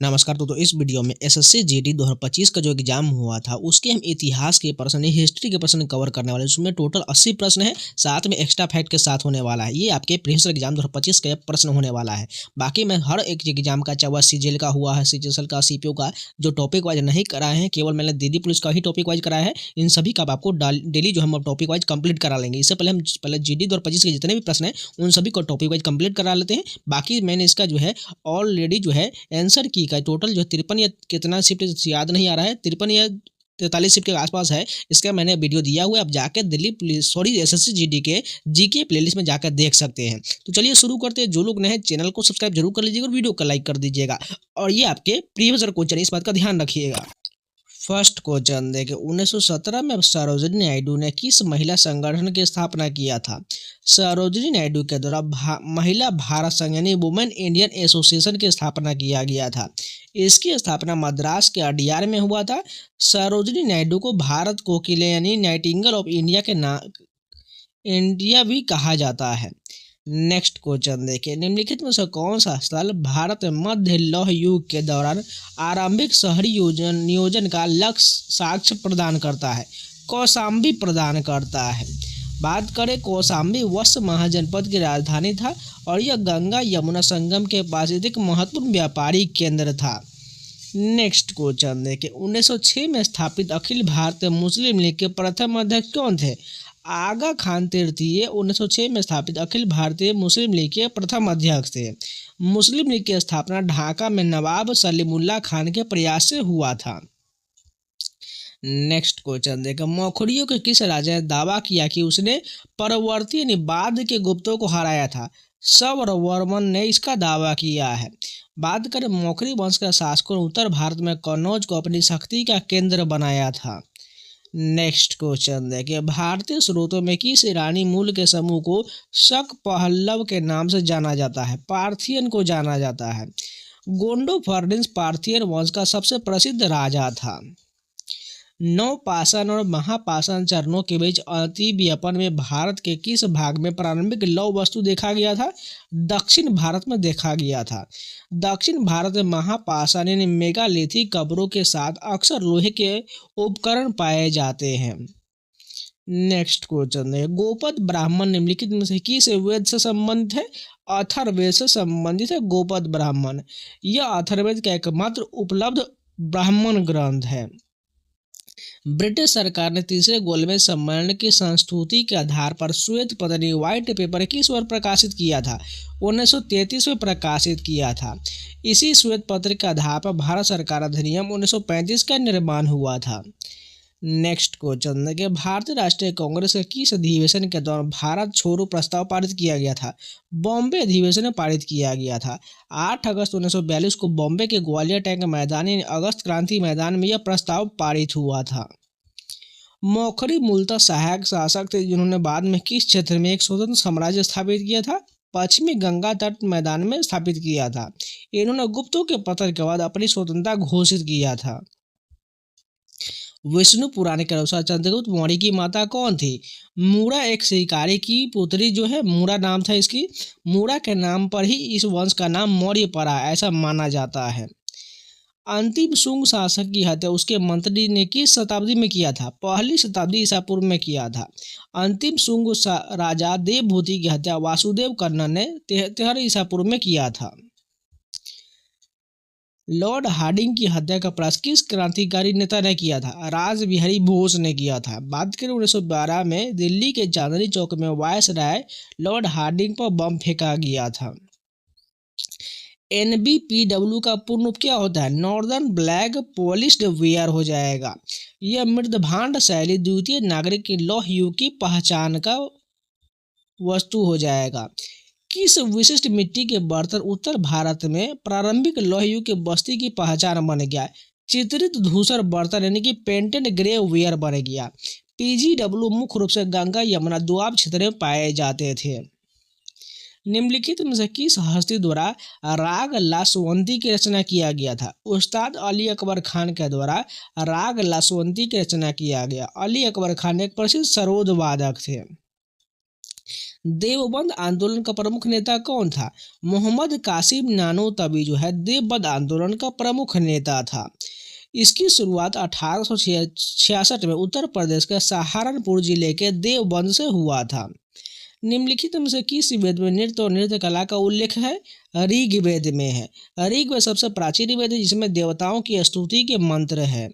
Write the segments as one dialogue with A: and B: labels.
A: नमस्कार। तो इस वीडियो में एसएससी जीडी 2025 का जो एग्जाम हुआ था उसके हम इतिहास के प्रश्न हिस्ट्री के प्रश्न कवर करने वाले हैं। उसमें टोटल 80 प्रश्न है, साथ में एक्स्ट्रा फैक्ट के साथ होने वाला है। ये आपके प्रीवियस एग्जाम 2025 का प्रश्न होने वाला है। बाकी मैं हर एक एग्जाम का, चाहे वह सीजीएल का हुआ है, सीजीएल का, सीपीओ का, जो टॉपिक वाइज नहीं कराए हैं, केवल मैंने दिल्ली पुलिस का ही टॉपिक वाइज कराया है। इन सभी का आपको डेली जो हम टॉपिक वाइज कंप्लीट करा लेंगे। इससे पहले हम जीडी 2025 के जितने भी प्रश्न हैं उन सभी को टॉपिक वाइज कंप्लीट करा लेते हैं। बाकी मैंने इसका जो है ऑलरेडी जो है आंसर की का टोटल जो 53 या कितना शिफ्ट याद नहीं आ रहा है, 53 या 43 शिफ्ट के आसपास है। इसका मैंने वीडियो दिया हुआ है, आप जाकर दिल्ली पुलिस एसएससी जीडी के जीके प्लेलिस्ट में जाकर देख सकते हैं। तो चलिए शुरू करते हैं। जो लोग नए हैं चैनल को सब्सक्राइब जरूर कर लीजिएगा और वीडियो को लाइक कर दीजिएगा। और ये आपके प्रीवियस क्वेश्चन, इस बात का ध्यान रखिएगा। फर्स्ट क्वेश्चन देखिए, 1917 में सरोजिनी नायडू ने किस महिला संगठन की स्थापना किया था? सरोजिनी नायडू के द्वारा महिला भारत संघ यानी वुमेन इंडियन एसोसिएशन की स्थापना किया गया था। इसकी स्थापना मद्रास के अडियार में हुआ था। सरोजिनी नायडू को भारत कोकिला यानी नाइटिंगेल ऑफ इंडिया के इंडिया भी कहा जाता है। नेक्स्ट क्वेश्चन देखिए, निम्नलिखित में से कौन सा स्थल भारत मध्य लौह युग के दौरान आरंभिक शहरी नियोजन का लक्ष्य साक्ष्य प्रदान करता है? कौशाम्बी प्रदान करता है। बात करें, कौशाम्बी वत्स महाजनपद की राजधानी था और यह गंगा यमुना संगम के पास एक महत्वपूर्ण व्यापारिक केंद्र था। नेक्स्ट क्वेश्चन देखिए, 1906 में स्थापित अखिल भारतीय मुस्लिम लीग के प्रथम अध्यक्ष कौन थे? आगा खान तृतीय 1906 में स्थापित अखिल भारतीय मुस्लिम लीग के प्रथम अध्यक्ष थे। मुस्लिम लीग की स्थापना ढाका में नवाब सलीमुल्लाह खान के प्रयास से हुआ था। नेक्स्ट क्वेश्चन देखो, मौखरियों के किस राजा ने दावा किया कि उसने परवर्ती यानी बाद के गुप्तों को हराया था? सवर्वर्मन ने इसका दावा किया है। बात करें, मौखरी वंश का शासकों ने उत्तर भारत में कन्नौज को अपनी शक्ति का केंद्र बनाया था। नेक्स्ट क्वेश्चन देखिए, भारतीय स्रोतों में किस ईरानी मूल के समूह को शक पहल्लव के नाम से जाना जाता है? पार्थियन को जाना जाता है। गोंडोफर्डिस पार्थियन वंश का सबसे प्रसिद्ध राजा था। नवपाषाण और महापाषाण चरणों के बीच अतिव्यापन में भारत के किस भाग में प्रारंभिक लौह वस्तु देखा गया था? दक्षिण भारत में देखा गया था। दक्षिण भारत में महापाषाण यानी मेगालिथिक कब्रों के साथ अक्सर लोहे के उपकरण पाए जाते हैं। नेक्स्ट क्वेश्चन है, गोपद ब्राह्मण निम्नलिखित में से किस वेद से संबंधित है? अथर्ववेद से संबंधित है गोपद ब्राह्मण। यह अथर्ववेद का एकमात्र उपलब्ध ब्राह्मण ग्रंथ है। ब्रिटिश सरकार ने तीसरे गोलमेज सम्मेलन की संस्तुति के आधार पर श्वेत पत्र व्हाइट पेपर किस वर्ष प्रकाशित किया था? 1933 में प्रकाशित किया था। इसी श्वेत पत्र के आधार पर भारत सरकार अधिनियम 1935 का निर्माण हुआ था। नेक्स्ट क्वेश्चन देखिए, भारतीय राष्ट्रीय कांग्रेस के किस अधिवेशन के दौरान भारत छोड़ो प्रस्ताव पारित किया गया था? बॉम्बे अधिवेशन में पारित किया गया था। 8 अगस्त 1942 को बॉम्बे के ग्वालियर टैंक मैदान यानी अगस्त क्रांति मैदान में यह प्रस्ताव पारित हुआ था। मौखरी मूलतः सहायक शासक थे जिन्होंने बाद में किस क्षेत्र में एक स्वतंत्र साम्राज्य स्थापित किया था? पश्चिमी गंगा तट मैदान में स्थापित किया था। इन्होंने गुप्तों के पतन के बाद अपनी स्वतंत्रता घोषित किया था। विष्णु पुराण के अनुसार चंद्रगुप्त मौर्य की माता कौन थी? मूड़ा एक शिकारी की पुत्री जो है, मूड़ा नाम था इसकी। मूड़ा के नाम पर ही इस वंश का नाम मौर्य पड़ा, ऐसा माना जाता है। अंतिम शुंग शासक की हत्या उसके मंत्री ने किस शताब्दी में किया था? पहली शताब्दी ईसा पूर्व में किया था। अंतिम शुंग राजा देवभूति की हत्या वासुदेव कन्नन ने 73 ईसा पूर्व में किया था। लॉर्ड हार्डिंग की हत्या का प्रयास किस क्रांतिकारी नेता ने किया था? रासबिहारी बोस ने किया था। बात करें, 1912 में दिल्ली के चांदनी चौक में वायसराय लॉर्ड हार्डिंग पर बम फेंका गया था। NBPW का पूर्ण रूप क्या होता है? नॉर्दर्न ब्लैक पॉलिश्ड वेयर हो जाएगा। यह मृदभांड शैली द्वितीय नागरिक की लौह युग की पहचान का वस्तु हो जाएगा। किस विशिष्ट मिट्टी के बर्तन उत्तर भारत में प्रारंभिक लौह युग के बस्ती की पहचान बन गया? चित्रित धूसर बर्तन यानी कि पेंटेड ग्रे वेयर बन गया। PGW मुख्य रूप से गंगा यमुना दोआब क्षेत्र में पाए जाते थे। निम्नलिखित में से किस हस्ती द्वारा राग लासवंती की रचना किया गया था? उस्ताद अली अकबर खान के द्वारा राग लासवंती की रचना किया गया। अली अकबर खान एक प्रसिद्ध सरोद वादक थे। देवबंद आंदोलन का प्रमुख नेता कौन था? मोहम्मद कासिम नानोतवी जो है देवबंद आंदोलन का प्रमुख नेता था। इसकी शुरुआत 1866 में उत्तर प्रदेश के सहारनपुर जिले के देवबंद से हुआ था। निम्नलिखित में से किस वेद में नृत्य और नृत्य कला का उल्लेख है? ऋग्वेद में है। ऋग्वेद सबसे प्राचीन वेद है जिसमें देवताओं की स्तुति के मंत्र है।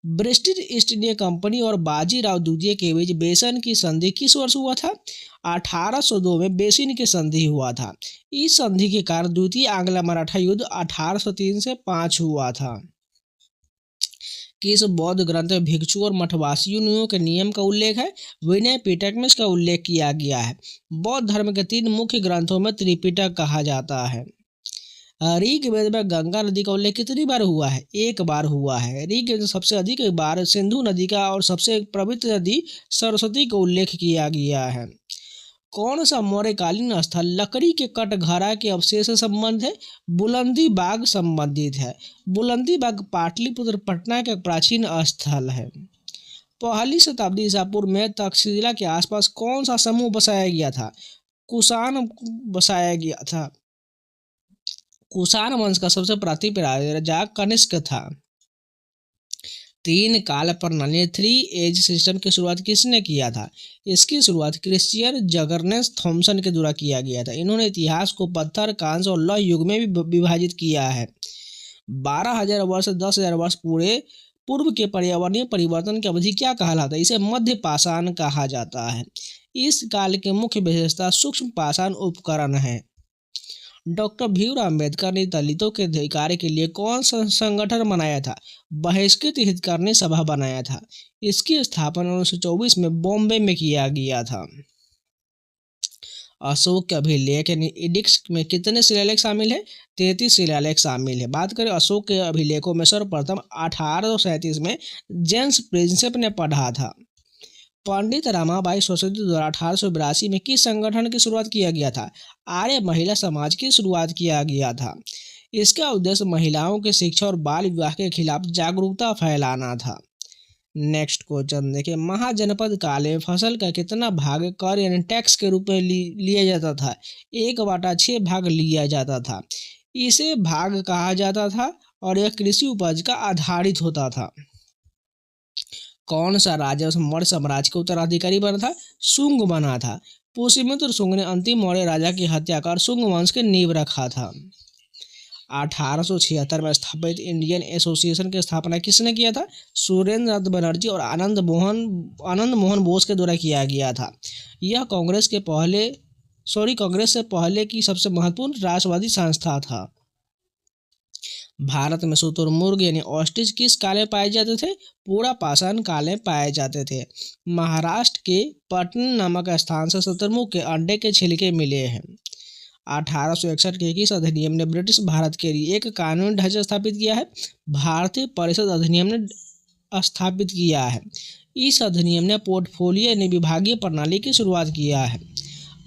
A: ब्रिटिश ईस्ट इंडिया कंपनी और बाजीराव द्वितीय के बीच बेसन की संधि किस वर्ष हुआ था? 1802 में बेसिन की संधि हुआ था। इस संधि के कारण द्वितीय आंग्ल मराठा युद्ध 1803 से 5 हुआ था। किस बौद्ध ग्रंथ में भिक्षु और मठवासियों के नियम का उल्लेख है? विनय पिटक में इसका उल्लेख किया गया है। बौद्ध धर्म के 3 मुख्य ग्रंथों में त्रिपिटक कहा जाता है। ऋग्वेद में गंगा नदी का उल्लेख कितनी बार हुआ है? 1 बार हुआ है। ऋग्वेद में सबसे अधिक बार सिंधु नदी का और सबसे पवित्र नदी सरस्वती का उल्लेख किया गया है। कौन सा मौर्यकालीन स्थल लकड़ी के कटघरा के अवशेष से संबंध है? बुलंदी बाग संबंधित है। बुलंदी बाग पाटलिपुत्र पटना का प्राचीन स्थल है। पहली शताब्दी ईसा पूर्व में तक्षशिला के आसपास कौन सा समूह बसाया गया था? कुषाण बसाया गया था। कुषाण वंश का सबसे प्राचीन राजा कनिष्क था। 3 काल प्रणाली 3 एज सिस्टम की शुरुआत किसने किया था? इसकी शुरुआत क्रिश्चियन जगरनेस थॉमसन के द्वारा किया गया था। इन्होंने इतिहास को पत्थर, कांस्य और लौह युग में भी विभाजित किया है। 12,000 वर्ष 10,000 वर्ष पूर्व के पर्यावरणीय परिवर्तन की अवधि क्या कहलाता है? इसे मध्य पाषाण कहा जाता है। इस काल की मुख्य विशेषता सूक्ष्म पाषाण उपकरण है। डॉक्टर भीमराव अम्बेडकर ने दलितों के अधिकार के लिए कौन सा संगठन बनाया था? बहिष्कृत हितकारिणी सभा बनाया था। इसकी स्थापना 1924 में बॉम्बे में किया गया था। अशोक के अभिलेख यानी एडिक्ट्स में कितने शिलालेख शामिल है? 33 शिलालेख शामिल है। बात करें अशोक के अभिलेखों में सर्वप्रथम 1837 में जेम्स प्रिंसेप ने पढ़ा था। पंडित रमाबाई सरस्वती द्वारा 1882 में किस संगठन की शुरुआत किया गया था? आर्य महिला समाज की शुरुआत किया गया था। इसका उद्देश्य महिलाओं की शिक्षा और बाल विवाह के खिलाफ जागरूकता फैलाना था। नेक्स्ट क्वेश्चन देखिए, महाजनपद काल में फसल का कितना भाग कर यानी टैक्स के रूप में लिया जाता था? 1/6 भाग लिया जाता था। इसे भाग कहा जाता था और यह कृषि उपज का आधारित होता था। कौन सा राजा मौर्य साम्राज्य का उत्तराधिकारी बना था? शुंग बना था। पुष्यमित्र शुंग ने अंतिम मौर्य राजा की हत्या कर शुंग वंश के नींव रखा था। 1876 में स्थापित इंडियन एसोसिएशन की स्थापना किसने किया था? सुरेंद्र नाथ बनर्जी और आनंद मोहन बोस के द्वारा किया गया था। यह कांग्रेस से पहले की सबसे महत्वपूर्ण राष्ट्रवादी संस्था था। भारत में शुतुरमुर्ग यानी ऑस्ट्रिच किस काल में पाए जाते थे? पूरा पाषाण काल में पाए जाते थे। महाराष्ट्र के पटना नामक स्थान से शुतुरमुर्ग के अंडे के छिलके मिले हैं। 1861 के किस अधिनियम ने ब्रिटिश भारत के लिए एक कानूनी ढांचा स्थापित किया है? भारतीय परिषद अधिनियम ने स्थापित किया है। इस अधिनियम ने पोर्टफोलियो यानी विभागीय प्रणाली की शुरुआत किया है।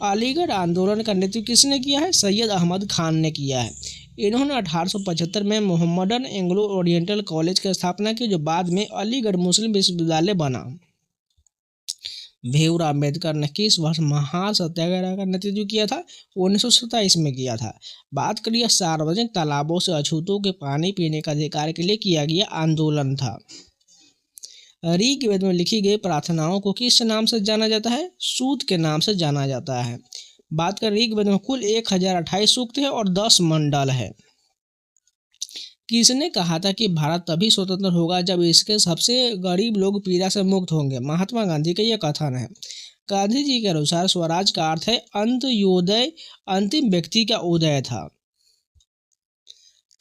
A: अलीगढ़ आंदोलन का नेतृत्व किसने किया है? सैयद अहमद खान ने किया है। इन्होंने 1875 में मोहम्मदन एंग्लो ओरिएंटल कॉलेज की स्थापना की जो बाद में अलीगढ़ मुस्लिम विश्वविद्यालय बना। भीमराव अम्बेडकर ने किस वर्ष महान सत्याग्रह का नेतृत्व किया था? 1927 में किया था। बात करिए सार्वजनिक तालाबों से अछूतों के पानी पीने का अधिकार के लिए किया गया आंदोलन था। ऋग्वेद में लिखी गई प्रार्थनाओं को किस नाम से जाना जाता है? सूक्त के नाम से जाना जाता है। बात करें ऋग्वेद में कुल 1028 सूक्त है और 10 मंडल है। किसने कहा था कि भारत तभी स्वतंत्र होगा जब इसके सबसे गरीब लोग पीड़ा से मुक्त होंगे? महात्मा गांधी का यह कथन है। गांधी जी के अनुसार स्वराज का अर्थ है अंत्योदय, अंतिम व्यक्ति का उदय था।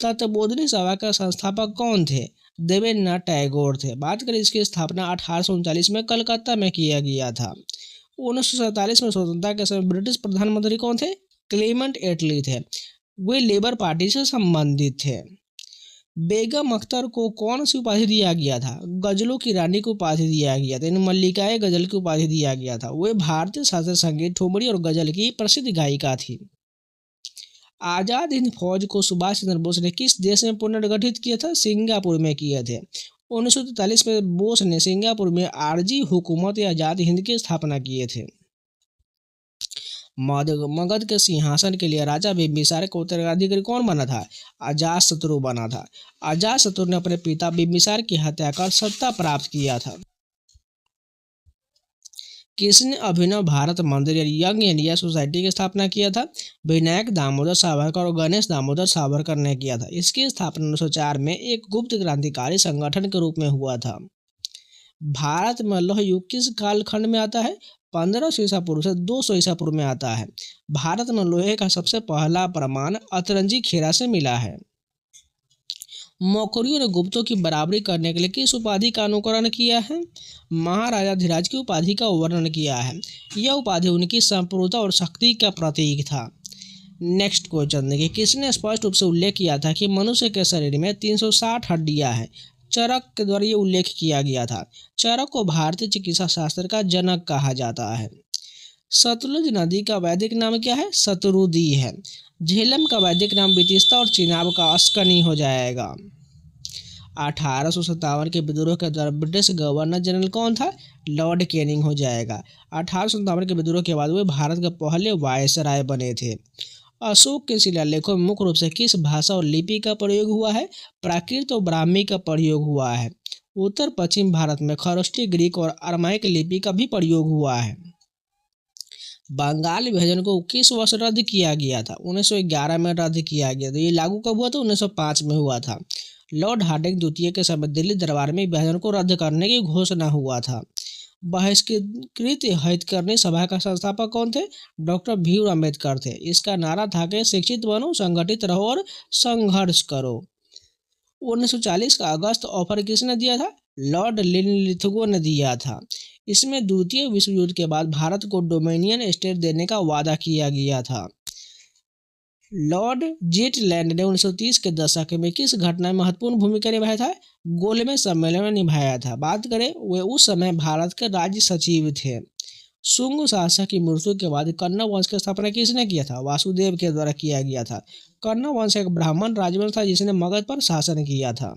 A: तत्वबोधिनी सभा का संस्थापक कौन थे? देवेंद्रनाथ टैगोर थे। बात करें इसकी स्थापना 1839 में कलकत्ता में किया गया था। 1947 में स्वतंत्रता के समय ब्रिटिश प्रधानमंत्री कौन थे? क्लेमेंट एटली थे। वे लेबर पार्टी से संबंधित थे। बेगम अख्तर को कौन सी उपाधि दिया गया था? गजलों की रानी को उपाधि दिया गया था। इन्हें मल्लिकाए गजल की उपाधि दिया गया था। वे भारतीय शास्त्रीय संगीत, ठुमरी और गजल की प्रसिद्ध गायिका थी। आजाद हिंद फौज को सुभाष चंद्र बोस ने किस देश में पुनर्गठित किया था? सिंगापुर में किए थे। 1943 में बोस ने सिंगापुर में आरजी हुकूमत आजाद हिंद की स्थापना किए थे। मगध के सिंहासन के लिए राजा बिम्बिसार का उत्तराधिकारी कौन बना था? अजातशत्रु बना था। अजातशत्रु ने अपने पिता बिम्बिसार की हत्या कर सत्ता प्राप्त किया था। किसने अभिनव भारत मंदिर या यंग इंडिया सोसाइटी की स्थापना किया था? विनायक दामोदर सावरकर और गणेश दामोदर सावरकर ने किया था। इसकी स्थापना 1904 में एक गुप्त क्रांतिकारी संगठन के रूप में हुआ था। भारत में लौह युग किस कालखंड में आता है? 1500 ईसा पूर्व से 200 ईसा पूर्व में आता है। भारत में लोहे का सबसे पहला प्रमाण अतरंजी खेरा से मिला है। मौर्यों ने गुप्तों की बराबरी करने के लिए किस उपाधि का अनुकरण किया है? महाराजाधिराज की उपाधि का वर्णन किया है। यह उपाधि उनकी संपूर्णता और शक्ति का प्रतीक था। नेक्स्ट क्वेश्चन देखिए, किसने स्पष्ट रूप से उल्लेख किया था कि मनुष्य के शरीर में 360 हड्डियां हैं? चरक के द्वारा ये उल्लेख किया गया था। चरक को भारतीय चिकित्सा शास्त्र का जनक कहा जाता है। सतलुज नदी का वैदिक नाम क्या है? शतरुदी है। झेलम का वैदिक नाम बितिस्ता और चिनाब का अस्कनी हो जाएगा। 1857 के विद्रोह के दौरान ब्रिटिश गवर्नर जनरल कौन था? लॉर्ड कैनिंग हो जाएगा। 1857 के विद्रोह के बाद वे भारत के पहले वायसराय बने थे। अशोक के शिलालेखों में मुख्य रूप से किस भाषा और लिपि का प्रयोग हुआ है? प्राकृत और ब्राह्मी का प्रयोग हुआ है। उत्तर पश्चिम भारत में खरोष्टी, ग्रीक और अरमाइक लिपि का भी प्रयोग हुआ है। बंगाल विभाजन को किस वर्ष रद्द किया गया था? 1911 में रद्द किया गया था। ये लागू कब हुआ था? 1905 में हुआ था। लॉर्ड हार्डिंग द्वितीय के समय दिल्ली दरबार में विभाजन को रद्द करने की घोषणा हुआ था। बहिष्कृत हितकर्णी सभा का संस्थापक कौन थे? डॉक्टर भीम अम्बेडकर थे। इसका नारा था कि शिक्षित बनो, संगठित रहो और संघर्ष करो। 1940 का अगस्त ऑफर किसने दिया था? लॉर्ड लिथगो ने दिया था। इसमें द्वितीय विश्व युद्ध के बाद भारत को डोमिनियन स्टेट देने का वादा किया गया था। लॉर्ड जेटलैंड ने 1930 के दशक में किस घटना में महत्वपूर्ण भूमिका निभाया था? गोलमेज सम्मेलन में निभाया था। बात करें, वे उस समय भारत के राज्य सचिव थे। शुंग शासक की मृत्यु के बाद कन्नौ वंश की स्थापना किसने किया था? वासुदेव के द्वारा किया गया था। कन्नौ वंश एक ब्राह्मण राजवंश था जिसने मगध पर शासन किया था।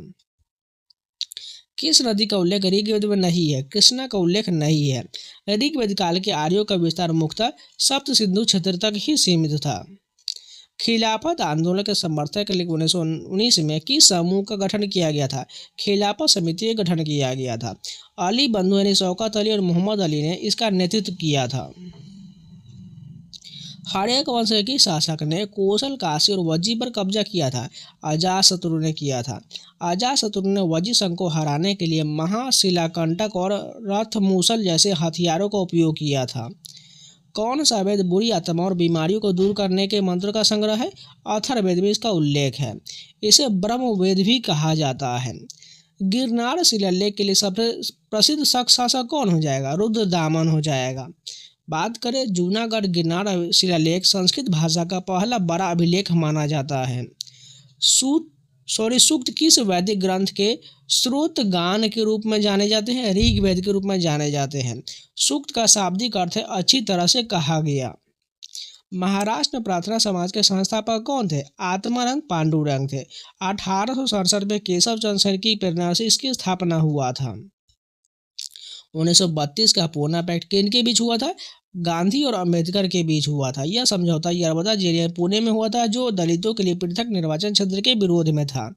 A: किस नदी का उल्लेख ऋग्वेद में नहीं है? कृष्णा का उल्लेख नहीं है। ऋग्वेद काल के आर्यों का विस्तार मुख्यतः सप्त सिंधु क्षेत्र तक ही सीमित था। खिलाफत आंदोलन के समर्थक के लिए 1919 में किस समूह का गठन किया गया था? खिलाफत समिति का गठन किया गया था। अली बंधु यानी शौकत अली और मोहम्मद अली ने इसका नेतृत्व किया था। हर्यक वंश के शासक ने कौशल, काशी और वज्जी पर कब्जा किया था? अजातशत्रु ने किया था। अजातशत्रु ने वज्जी संघ को हराने के लिए महाशिलाकंटक और रथमूसल जैसे हथियारों का उपयोग किया था। कौन सा वेद बुरी आत्मा और बीमारियों को दूर करने के मंत्र का संग्रह है? अथर्ववेद में इसका उल्लेख है। इसे ब्रह्मवेद भी कहा जाता है। गिरनार शिलालेख के लिए सबसे प्रसिद्ध शक शासक कौन हो जाएगा? रुद्रदामन हो जाएगा। बात करें, जूनागढ़ गिरनार शिलालेख संस्कृत भाषा का पहला बड़ा अभिलेख माना जाता है। सूक्त किस वैदिक ग्रंथ के स्रोत गान के रूप में जाने जाते हैं? ऋग्वेद के रूप में जाने जाते हैं। सूक्त का शाब्दिक अर्थ है अच्छी तरह से कहा गया। महाराष्ट्र प्रार्थना समाज के संस्थापक कौन थे? आत्मानंद पांडुरंग थे। 1867 में केशव चंद्र सेन की प्रेरणा से इसकी स्थापना हुआ था। 1932 का पूना पैक्ट किनके बीच हुआ था? गांधी और अंबेडकर के बीच हुआ था। यह समझौता यरवदा जेरिया पुणे में हुआ था, जो दलितों के लिए पृथक निर्वाचन क्षेत्र के विरोध में था।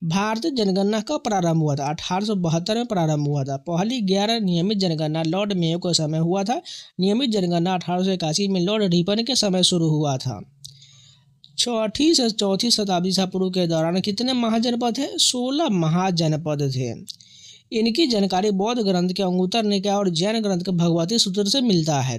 A: भारतीय जनगणना कब प्रारंभ हुआ था? 1872 में प्रारंभ हुआ था। पहली 11 नियमित जनगणना लॉर्ड मेयो के समय हुआ था। नियमित जनगणना 1881 में लॉर्ड रिपन के समय शुरू हुआ था। छठी से चौथी शताब्दी ईसा पूर्व के दौरान कितने महाजनपद थे? 16 महाजनपद थे। इनकी जानकारी बौद्ध ग्रंथ के अंगुत्तर निकाय और जैन ग्रंथ के भगवती सूत्र से मिलता है।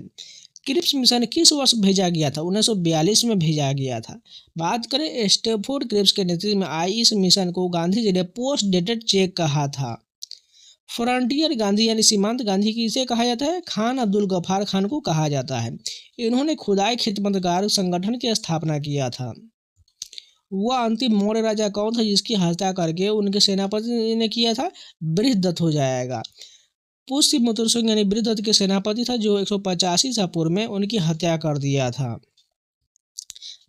A: क्रिप्स मिशन किस वर्ष भेजा गया था? 1942 में भेजा गया था। बात करें, स्टैफोर्ड क्रिप्स के नेतृत्व में आई इस मिशन को गांधी जी ने पोस्ट डेटेड चेक कहा था। फ्रंटियर गांधी यानी सीमांत गांधी किसे कहा जाता है? खान अब्दुल गफ्फार खान को कहा जाता है। इन्होंने खुदाई खिदमतगार संगठन की स्थापना किया था। वह अंतिम मौर्य राजा कौन था जिसकी हत्या करके उनके सेनापति ने किया था? बृहदत्त हो जाएगा। पुष्यमित्र सिंह यानी बृहदत्त के सेनापति था, जो 185 ईसा पूर्व में उनकी हत्या कर दिया था।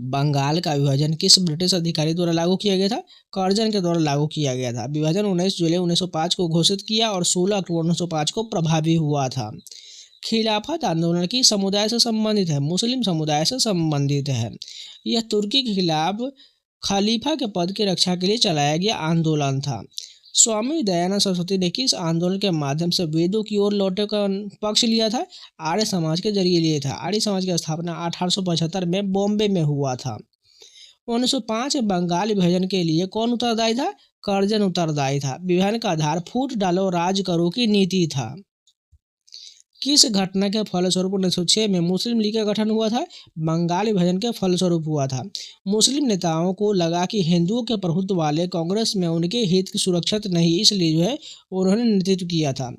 A: बंगाल का विभाजन किस ब्रिटिश अधिकारी द्वारा लागू किया गया था? कर्जन के द्वारा लागू किया गया था। विभाजन 19 जुलाई 1905 को घोषित किया और 16 अक्टूबर 1905 को प्रभावी हुआ था। खिलाफत आंदोलन की समुदाय से संबंधित है, मुस्लिम समुदाय से संबंधित है। यह तुर्की के खिलाफ खलीफा के पद की रक्षा के लिए चलाया गया आंदोलन था। स्वामी दयानंद सरस्वती ने किस आंदोलन के माध्यम से वेदों की ओर लौटे का पक्ष लिया था? आर्य समाज के जरिए लिया था। आर्य समाज की स्थापना 1875 में बॉम्बे में हुआ था। 1905 में बंगाल विभाजन के लिए कौन उत्तरदायी था? कर्जन उत्तरदायी था। विभाजन का आधार फूट डालो राज करो की नीति था। किस घटना के फलस्वरूप 1906 में मुस्लिम लीग का गठन हुआ था? बंगाल विभाजन के फलस्वरूप हुआ था। मुस्लिम नेताओं को लगा कि हिंदुओं के प्रभुत्व वाले कांग्रेस में उनके हित सुरक्षित नहीं, इसलिए जो है उन्होंने नेतृत्व किया था।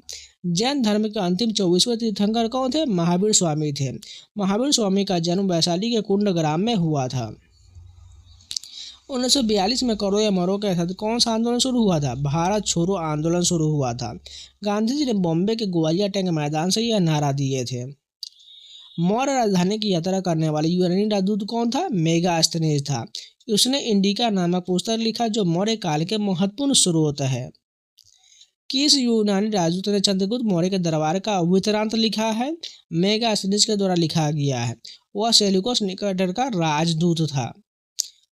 A: जैन धर्म के अंतिम 24वें तीर्थंकर कौन थे? महावीर स्वामी थे। महावीर स्वामी का जन्म वैशाली के कुंडग्राम में हुआ था। 1942 में करो या मरो के तहत कौन सा आंदोलन शुरू हुआ था? भारत छोड़ो आंदोलन शुरू हुआ था। गांधी जी ने बॉम्बे के ग्वालियर टैंक मैदान से यह नारा दिए थे। मौर्य राजधानी की यात्रा करने वाले यूनानी राजदूत कौन था? मेगास्थनीज था। उसने इंडिका नामक पुस्तक लिखा जो मौर्य काल के महत्वपूर्ण स्रोत है। किस यूनानी राजदूत ने चंद्रगुप्त मौर्य के दरबार का वृत्तांत लिखा है? मेगास्थनीज के द्वारा लिखा गया है। वह सेल्यूकस निकेटर का राजदूत था।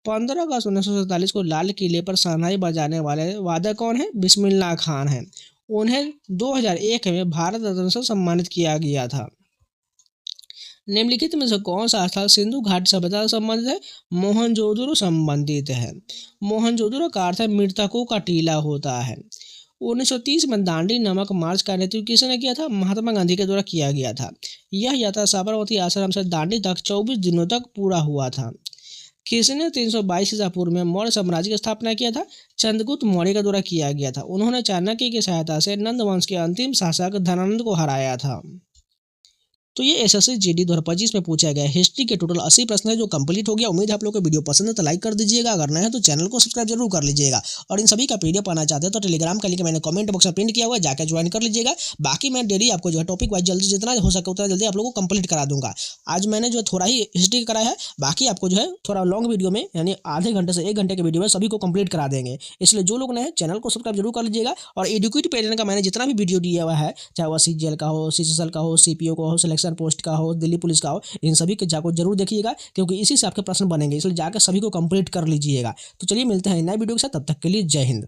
A: 15 अगस्त 1947 को लाल किले पर शहनाई बजाने वाले वादक कौन है? बिस्मिल्लाह खान है। उन्हें 2001 में भारत रत्न से सम्मानित किया गया था। निम्नलिखित में से कौन सा स्थल सिंधु घाटी सभ्यता से संबंधित है? मोहनजोदड़ो संबंधित है। मोहनजोदड़ो का अर्थ है मृतकों का टीला होता है। 1930 में दांडी नमक मार्च का नेतृत्व किसने किया था? महात्मा गांधी के द्वारा किया गया था। यह यात्रा साबरमती आश्रम से दांडी तक 24 दिनों तक पूरा हुआ था। किसने 322 ईसा पूर्व में मौर्य साम्राज्य की स्थापना किया था? चंद्रगुप्त मौर्य के द्वारा किया गया था। उन्होंने चाणक्य की सहायता से नंद वंश के अंतिम शासक धनानंद को हराया था। तो ये एसएससी जीडी 2025 में पूछा गया हिस्ट्री के टोटल 80 प्रश्न है जो कंप्लीट हो गया। उम्मीद है आप लोगों को वीडियो पसंद है तो लाइक कर दीजिएगा, अगर नए हैं तो चैनल को सब्सक्राइब जरूर कर लीजिएगा। और इन सभी का पीडीएफ पाना चाहते हैं तो टेलीग्राम का लिंक मैंने कमेंट बॉक्स में प्रिंट किया हुआ है, जाकर ज्वाइन कर लीजिएगा। बाकी मैं डेली आपको जो है टॉपिक वाइज जल्दी जितना हो सके उतना जल्दी आप लोगों को कंप्लीट करा दूंगा। आज मैंने जो थोड़ा ही हिस्ट्री कराया है, बाकी आपको जो है थोड़ा लॉन्ग वीडियो में यानी आधे घंटे से 1 घंटे के वीडियो में सभी को कंप्लीट करा देंगे। इसलिए जो लोग नए हैं चैनल को सब्सक्राइब जरूर कर लीजिएगा। और एडुकेट पैटर्न का मैंने जितना भी वीडियो दिया हुआ है, चाहे वह सीजीएल का हो, सीसीएल का हो, सीपीओ का हो, सिलेक्शन पोस्ट का हो, दिल्ली पुलिस का हो, इन सभी के जाकर जरूर देखिएगा क्योंकि इसी से आपके प्रश्न बनेंगे, इसलिए जाकर सभी को कंप्लीट कर लीजिएगा। तो चलिए मिलते हैं नए वीडियो के साथ, तब तक के लिए जय हिंद।